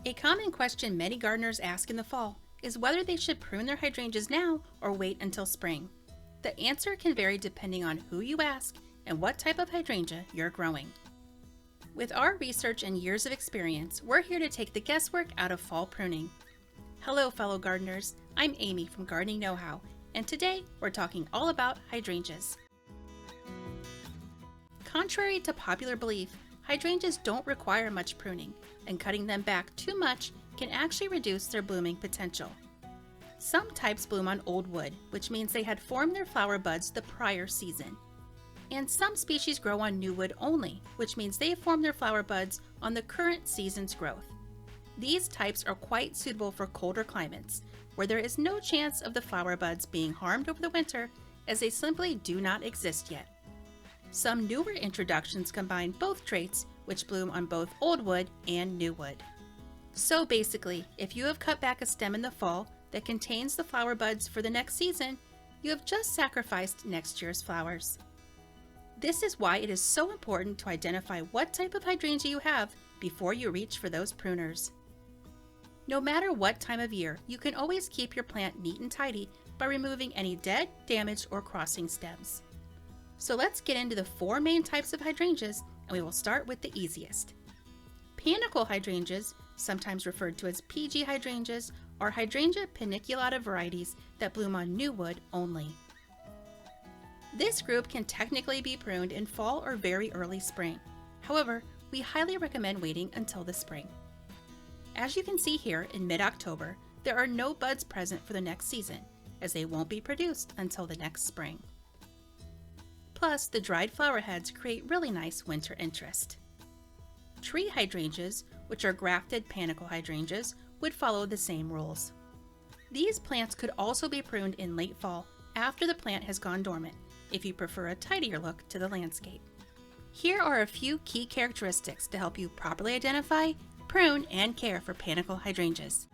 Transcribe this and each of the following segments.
A common question many gardeners ask in the fall is whether they should prune their hydrangeas now or wait until spring. The answer can vary depending on who you ask and what type of hydrangea you're growing. With our research and years of experience, we're here to take the guesswork out of fall pruning. Hello fellow gardeners, I'm Amy from Gardening Know-How, and today we're talking all about hydrangeas. Contrary to popular belief, hydrangeas don't require much pruning, and cutting them back too much can actually reduce their blooming potential. Some types bloom on old wood, which means they had formed their flower buds the prior season. And some species grow on new wood only, which means they have formed their flower buds on the current season's growth. These types are quite suitable for colder climates, where there is no chance of the flower buds being harmed over the winter, as they simply do not exist yet. Some newer introductions combine both traits, which bloom on both old wood and new wood. So basically, if you have cut back a stem in the fall that contains the flower buds for the next season, you have just sacrificed next year's flowers. This is why it is so important to identify what type of hydrangea you have before you reach for those pruners. No matter what time of year, you can always keep your plant neat and tidy by removing any dead, damaged, or crossing stems. So let's get into the four main types of hydrangeas, and we will start with the easiest. Panicle hydrangeas, sometimes referred to as PG hydrangeas, are Hydrangea paniculata varieties that bloom on new wood only. This group can technically be pruned in fall or very early spring. However, we highly recommend waiting until the spring. As you can see here, in mid-October, there are no buds present for the next season, as they won't be produced until the next spring. Plus, the dried flower heads create really nice winter interest. Tree hydrangeas, which are grafted panicle hydrangeas, would follow the same rules. These plants could also be pruned in late fall after the plant has gone dormant, if you prefer a tidier look to the landscape. Here are a few key characteristics to help you properly identify, prune, and care for panicle hydrangeas.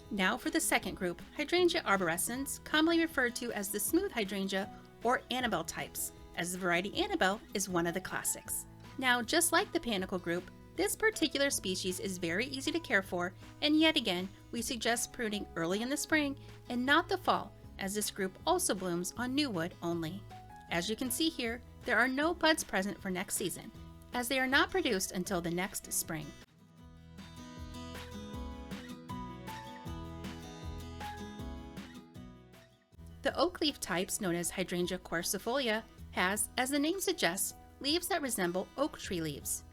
Now for the second group, Hydrangea arborescens, commonly referred to as the smooth hydrangea or Annabelle types, as the variety Annabelle is one of the classics. Now, just like the panicle group, this particular species is very easy to care for, and yet again, we suggest pruning early in the spring and not the fall, as this group also blooms on new wood only. As you can see here, there are no buds present for next season, as they are not produced until the next spring. The oakleaf types, known as Hydrangea quercifolia, has, as the name suggests, leaves that resemble oak tree leaves.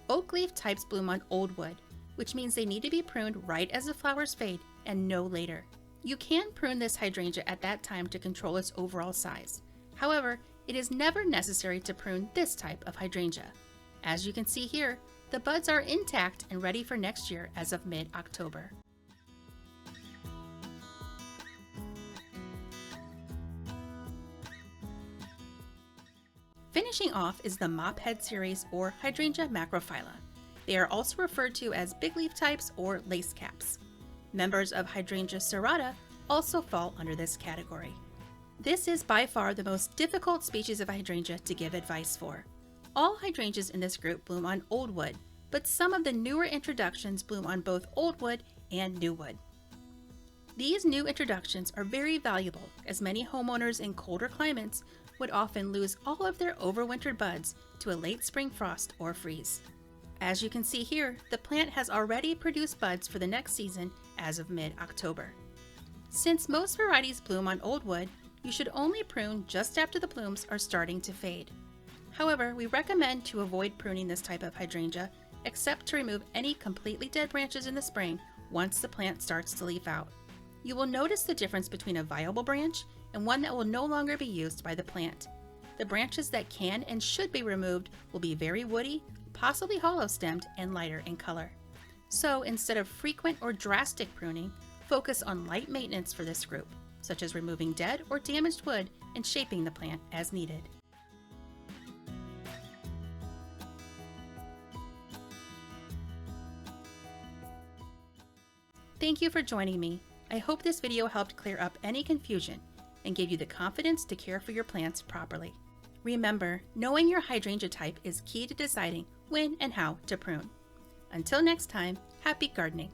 Oakleaf types bloom on old wood, which means they need to be pruned right as the flowers fade and no later. You can prune this hydrangea at that time to control its overall size. However, it is never necessary to prune this type of hydrangea. As you can see here, the buds are intact and ready for next year as of mid-October. Finishing off is the Mophead series or Hydrangea macrophylla. They are also referred to as big leaf types or lace caps. Members of Hydrangea serrata also fall under this category. This is by far the most difficult species of hydrangea to give advice for. All hydrangeas in this group bloom on old wood, but some of the newer introductions bloom on both old wood and new wood. These new introductions are very valuable, as many homeowners in colder climates would often lose all of their overwintered buds to a late spring frost or freeze. As you can see here, the plant has already produced buds for the next season as of mid-October. Since most varieties bloom on old wood, you should only prune just after the blooms are starting to fade. However, we recommend to avoid pruning this type of hydrangea, except to remove any completely dead branches in the spring once the plant starts to leaf out. You will notice the difference between a viable branch and one that will no longer be used by the plant. The branches that can and should be removed will be very woody, possibly hollow-stemmed, and lighter in color. So instead of frequent or drastic pruning, focus on light maintenance for this group, such as removing dead or damaged wood and shaping the plant as needed. Thank you for joining me. I hope this video helped clear up any confusion and gave you the confidence to care for your plants properly. Remember, knowing your hydrangea type is key to deciding when and how to prune. Until next time, happy gardening!